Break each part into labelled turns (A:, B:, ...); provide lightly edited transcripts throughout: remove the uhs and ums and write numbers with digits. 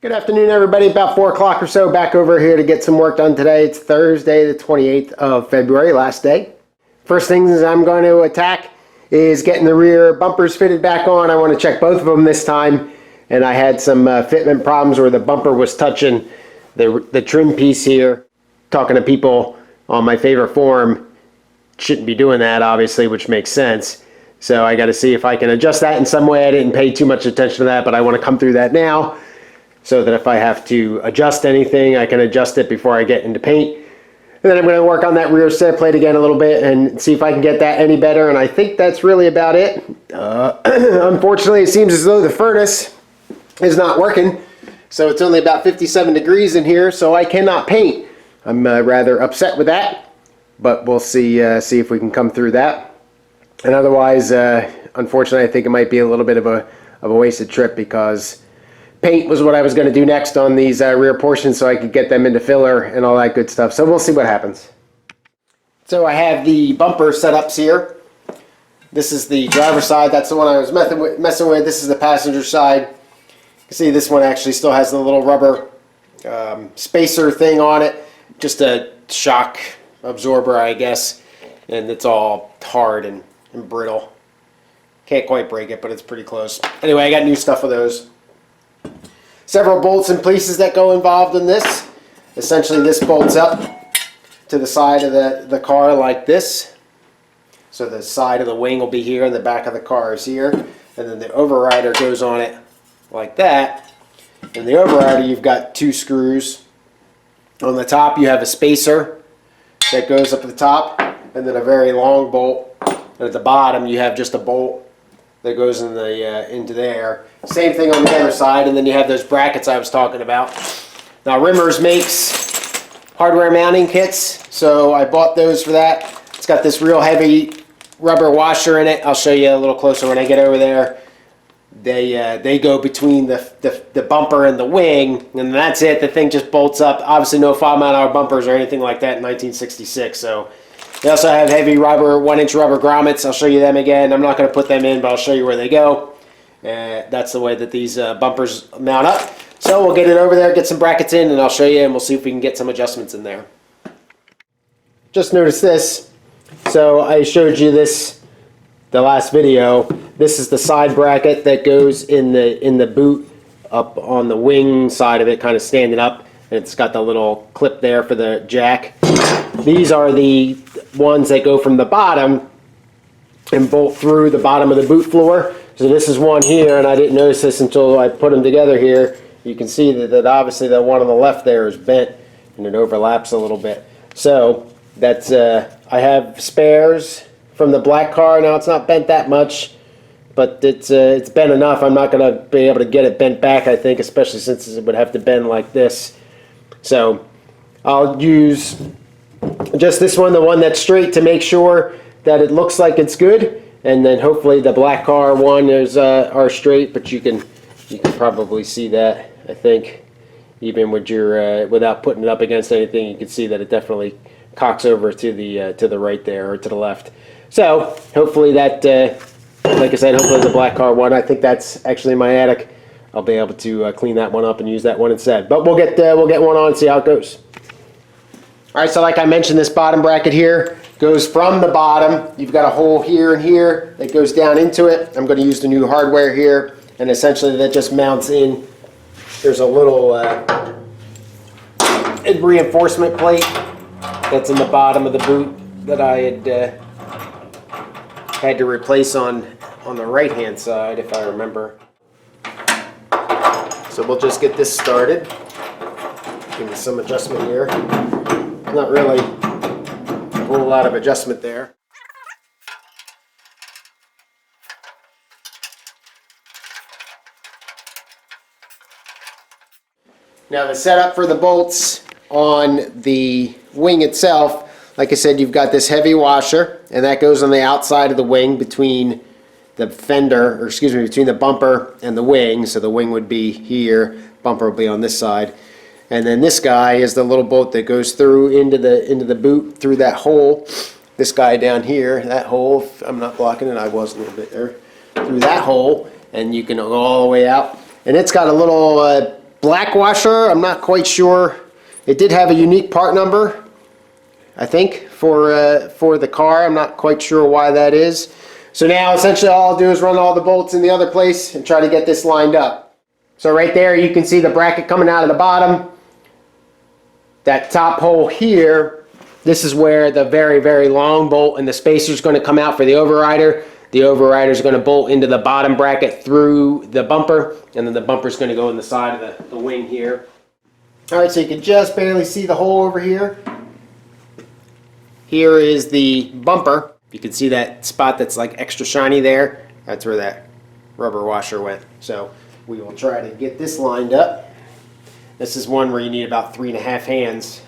A: Good afternoon, everybody. About 4 o'clock or so, back over here to get some work done today. It's Thursday, the 28th of February, last day. First things I'm going to attack is getting the rear bumpers fitted back on. I want to check both of them this time. And I had some fitment problems where the bumper was touching the trim piece here. Talking to people on my favorite forum, shouldn't be doing that, obviously, which makes sense. So I got to see if I can adjust that in some way. I didn't pay too much attention to that, but I want to come through that now, so that if I have to adjust anything, I can adjust it before I get into paint. And then I'm going to work on that rear Sill Plate again a little bit and see if I can get that any better. And I think that's really about it. Unfortunately, it seems as though the furnace is not working. So it's only about 57 degrees in here, so I cannot paint. I'm rather upset with that, but we'll see if we can come through that. And otherwise, unfortunately, I think it might be a little bit of a wasted trip, because paint was what I was going to do next on these rear portions so I could get them into filler and all that good stuff. So we'll see what happens. So I have the bumper setups here. This is the driver's side. That's the one I was messing with. This is the passenger side. You can see this one actually still has the little rubber spacer thing on it. Just a shock absorber, I guess. And it's all hard and brittle. Can't quite break it, but it's pretty close. Anyway, I got new stuff for those. Several bolts and pieces that go involved in this. Essentially, this bolts up to the side of the car like this. So the side of the wing will be here and the back of the car is here. And then the overrider goes on it like that. And the overrider, you've got 2 screws. On the top, you have a spacer that goes up at the top, and then a very long bolt. And at the bottom, you have just a bolt that goes in into there. Same thing on the other side, and then you have those brackets I was talking about. Now, Rimmers makes hardware mounting kits, so I bought those for that. It's got this real heavy rubber washer in it. I'll show you a little closer when I get over there. They go between the bumper and the wing, and that's it. The thing just bolts up. Obviously, no 5-mile-an-hour bumpers or anything like that in 1966. So they also have heavy rubber, 1-inch rubber grommets. I'll show you them again. I'm not going to put them in, but I'll show you where they go. That's the way that these bumpers mount up. So we'll get it over there, get some brackets in, and I'll show you, and we'll see if we can get some adjustments in there. Just noticed this. So I showed you this the last video. This is the side bracket that goes in the boot up on the wing side of it, kind of standing up. And it's got the little clip there for the jack. These are the ones that go from the bottom and bolt through the bottom of the boot floor. So this is one here, and I didn't notice this until I put them together here. You can see that obviously the one on the left there is bent, and it overlaps a little bit. So that's I have spares from the black car. Now it's not bent that much, but it's bent enough. I'm not going to be able to get it bent back, I think, especially since it would have to bend like this. So I'll use just this one, the one that's straight, to make sure that it looks like it's good. And then hopefully the black car one are straight, but you can probably see that, I think, even with your without putting it up against anything. You can see that it definitely cocks over to the right there, or to the left. So hopefully that, like I said, hopefully the black car one. I think that's actually in my attic. I'll be able to clean that one up and use that one instead. But we'll get one on and see how it goes. All right, so like I mentioned, this bottom bracket here goes from the bottom. You've got a hole here and here that goes down into it. I'm going to use the new hardware here, and essentially that just mounts in. There's a little reinforcement plate that's in the bottom of the boot that I had to replace on the right-hand side, if I remember. So we'll just get this started. Give me some adjustment here. Not really a whole lot of adjustment there. Now the setup for the bolts on the wing itself, like I said, you've got this heavy washer, and that goes on the outside of the wing between the fender, or excuse me, between the bumper and the wing. So the wing would be here, bumper will be on this side. And then this guy is the little bolt that goes through into the boot through that hole. This guy down here, that hole, if I'm not blocking it, I was a little bit there, through that hole, and you can go all the way out. And it's got a little black washer. I'm not quite sure. It did have a unique part number, I think, for the car. I'm not quite sure why that is. So now essentially all I'll do is run all the bolts in the other place and try to get this lined up. So right there you can see the bracket coming out of the bottom. That top hole here, this is where the very, very long bolt and the spacer is going to come out for the overrider. The overrider is going to bolt into the bottom bracket through the bumper, and then the bumper is going to go in the side of the wing here. All right, so you can just barely see the hole over here. Here is the bumper. You can see that spot that's like extra shiny there. That's where that rubber washer went. So we will try to get this lined up. This is one where you need about 3.5 hands.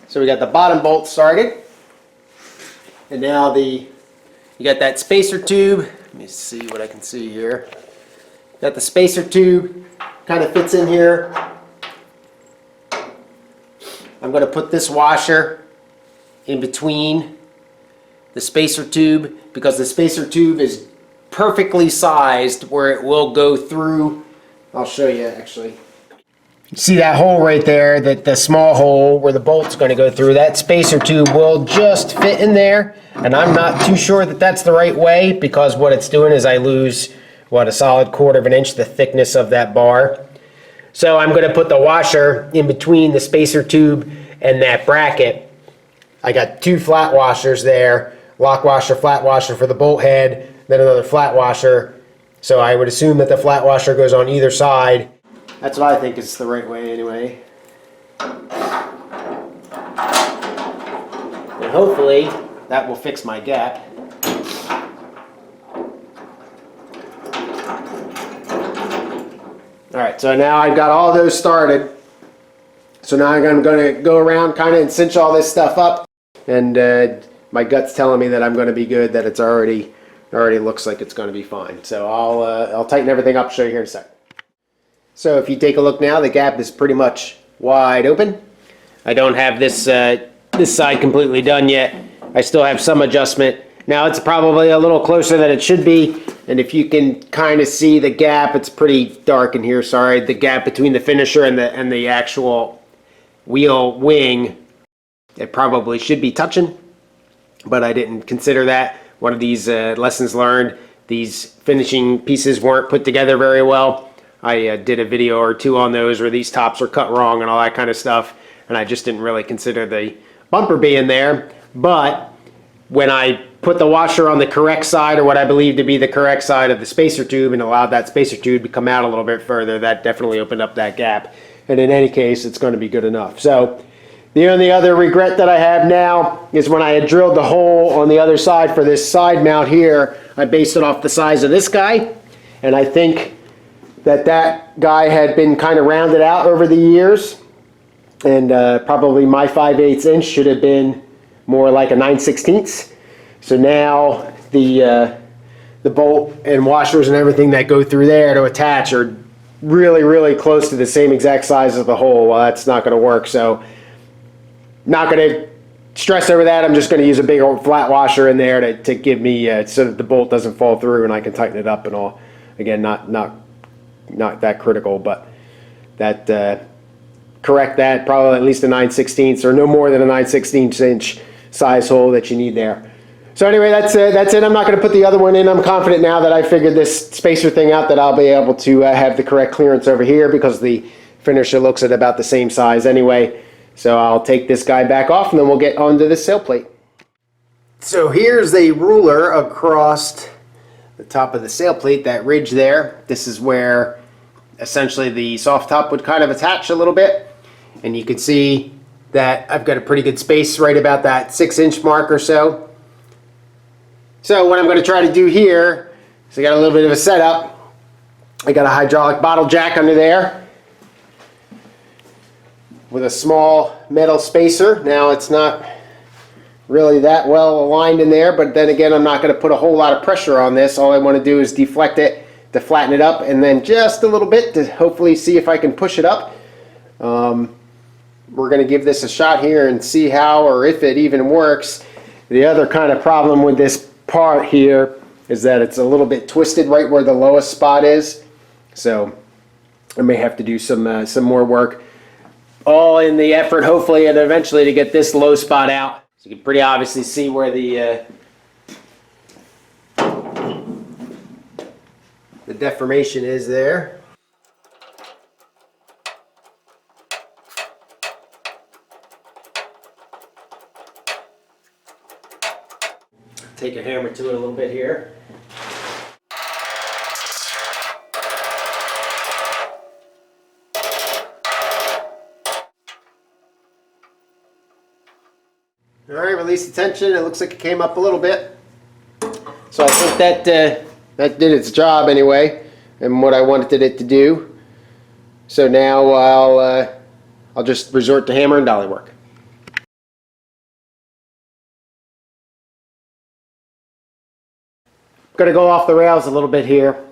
A: So we got the bottom bolt started. And now you got that spacer tube. Let me see what I can see here. Got the spacer tube, kind of fits in here. I'm going to put this washer in between the spacer tube because the spacer tube is perfectly sized where it will go through. I'll show you actually. You see that hole right there, that the small hole where the bolt's going to go through, that spacer tube will just fit in there. And I'm not too sure that that's the right way because what it's doing is I lose, what, a solid 1/4 inch the thickness of that bar. So I'm going to put the washer in between the spacer tube and that bracket. I got 2 flat washers there, lock washer, flat washer for the bolt head, then another flat washer. So I would assume that the flat washer goes on either side. That's what I think is the right way anyway. And hopefully that will fix my gap. Alright, so now I've got all those started. So now I'm going to go around kind of and cinch all this stuff up. And my gut's telling me that I'm going to be good, that it's already looks like it's going to be fine. So I'll tighten everything up, show you here in a sec. So if you take a look now, the gap is pretty much wide open. I don't have this side completely done yet. I still have some adjustment. Now it's probably a little closer than it should be. And if you can kind of see the gap, it's pretty dark in here, sorry. The gap between the finisher and the actual wheel wing, it probably should be touching. But I didn't consider that. One of these lessons learned, these finishing pieces weren't put together very well. I did a video or 2 on those where these tops were cut wrong and all that kind of stuff, and I just didn't really consider the bumper being there. But when I put the washer on the correct side, or what I believe to be the correct side of the spacer tube, and allowed that spacer tube to come out a little bit further, that definitely opened up that gap. And in any case, it's going to be good enough. So the only other regret that I have now is when I had drilled the hole on the other side for this side mount here, I based it off the size of this guy, and I think that guy had been kind of rounded out over the years, and probably my 5/8 inch should have been more like a 9/16. So now the bolt and washers and everything that go through there to attach are really, really close to the same exact size as the hole. Well, that's not going to work, so not going to stress over that. I'm just going to use a big old flat washer in there to give me so that the bolt doesn't fall through and I can tighten it up and all. Again, not that critical, but that correct that, probably at least a 9/16 or no more than a 9/16 inch size hole that you need there. So anyway, that's it. I'm not going to put the other one in. I'm confident now that I figured this spacer thing out that I'll be able to have the correct clearance over here because the finisher looks at about the same size anyway. So I'll take this guy back off and then we'll get onto the sill plate. So here's the ruler across the top of the sail plate, that ridge there. This is where essentially the soft top would kind of attach a little bit, and you can see that I've got a pretty good space right about that 6-inch mark or so. So what I'm going to try to do here is I got a little bit of a setup. I got a hydraulic bottle jack under there. with a small metal spacer. Now it's not really that well aligned in there, but then again, I'm not going to put a whole lot of pressure on this. All I want to do is deflect it to flatten it up, and then just a little bit to hopefully see if I can push it up. We're going to give this a shot here and see how or if it even works. The other kind of problem with this part here is that it's a little bit twisted right where the lowest spot is. So I may have to do some more work. All in the effort, hopefully, and eventually to get this low spot out. So you can pretty obviously see where the deformation is there. Take a hammer to it a little bit here. All right, release the tension. It looks like it came up a little bit. So I think that that did its job anyway, and what I wanted it to do. So now I'll just resort to hammer and dolly work. I'm going to go off the rails a little bit here.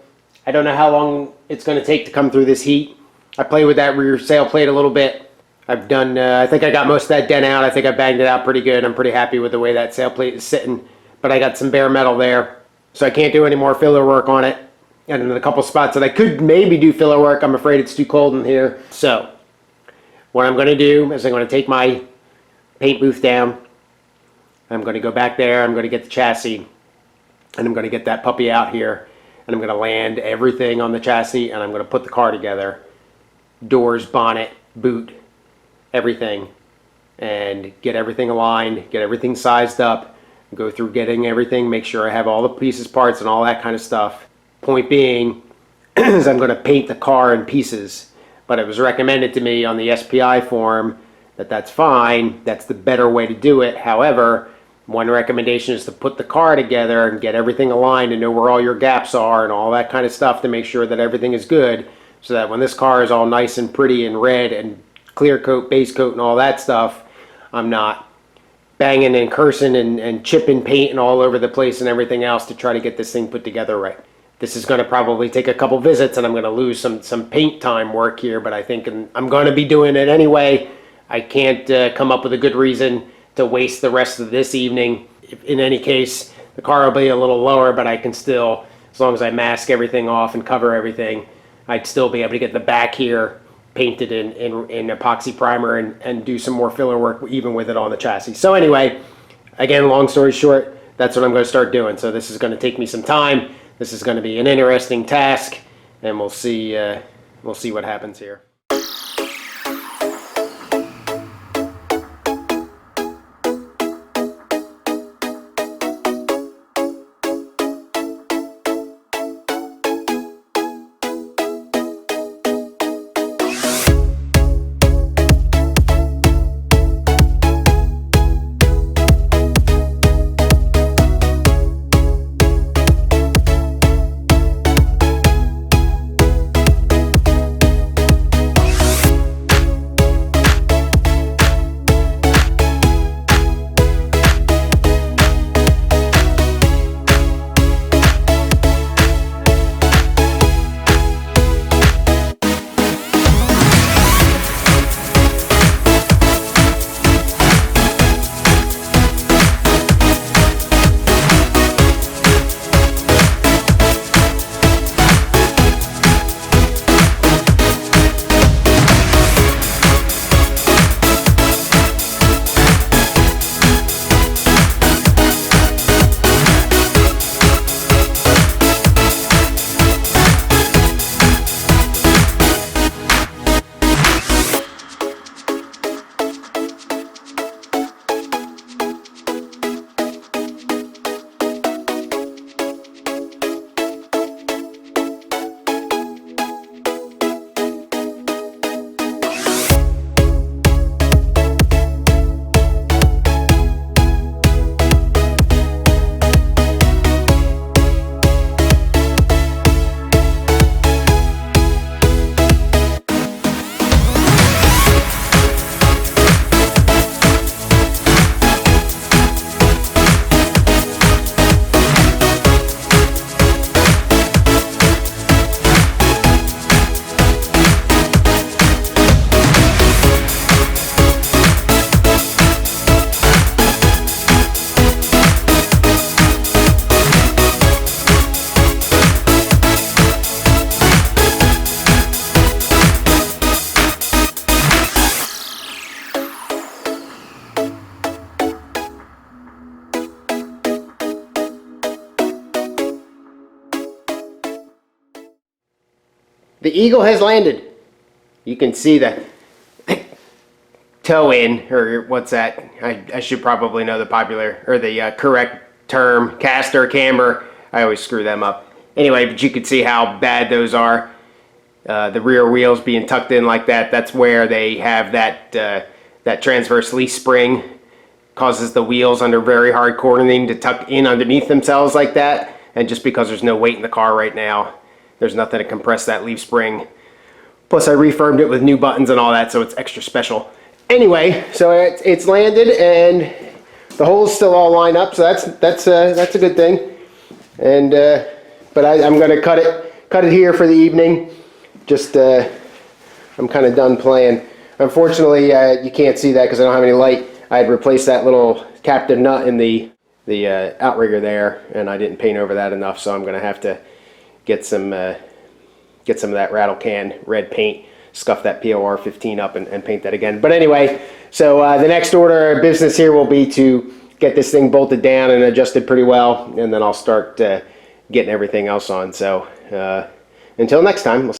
A: I don't know how long it's going to take to come through this heat. I played with that rear sail plate a little bit. I've done, I think I got most of that dent out. I think I banged it out pretty good. I'm pretty happy with the way that sail plate is sitting. But I got some bare metal there, so I can't do any more filler work on it. And in a couple spots that I could maybe do filler work, I'm afraid it's too cold in here. So what I'm going to do is I'm going to take my paint booth down. I'm going to go back there. I'm going to get the chassis. And I'm going to get that puppy out here, and I'm going to land everything on the chassis, and I'm going to put the car together. Doors, bonnet, boot, everything, and get everything aligned, get everything sized up, go through getting everything, make sure I have all the pieces, parts, and all that kind of stuff. Point being is I'm going to paint the car in pieces, but it was recommended to me on the SPI form that that's fine, that's the better way to do it. However, one recommendation is to put the car together and get everything aligned and know where all your gaps are and all that kind of stuff to make sure that everything is good, so that when this car is all nice and pretty and red and clear coat, base coat, and all that stuff, I'm not banging and cursing and chipping paint and all over the place and everything else to try to get this thing put together right. This is going to probably take a couple visits, and I'm going to lose some paint time work here, but I think I'm going to be doing it anyway. I can't come up with a good reason to waste the rest of this evening. In any case, the car will be a little lower, but I can still, as long as I mask everything off and cover everything, I'd still be able to get the back here painted in epoxy primer and do some more filler work even with it on the chassis. So anyway, again, long story short, that's what I'm going to start doing. So this is going to take me some time. This is going to be an interesting task, and we'll see what happens here. the Eagle has landed. You can see the toe in, or what's that? I should probably know the popular, or the correct term, caster, camber. I always screw them up. Anyway, but you can see how bad those are. The rear wheels being tucked in like that, that's where they have that transverse leaf spring. Causes the wheels under very hard cornering to tuck in underneath themselves like that. And just because there's no weight in the car right now, there's nothing to compress that leaf spring. Plus I refurbed it with new buttons and all that, so it's extra special. Anyway, so it's landed and the holes still all line up, so that's a good thing. And but I'm gonna cut it here for the evening. Just I'm kind of done playing. Unfortunately, you can't see that because I don't have any light. I had replaced that little captive nut in the outrigger there, and I didn't paint over that enough, so I'm going to have to get some of that rattle can red paint, scuff that POR 15 up, and paint that again. But anyway, so the next order of business here will be to get this thing bolted down and adjusted pretty well, and then I'll start getting everything else on. So until next time.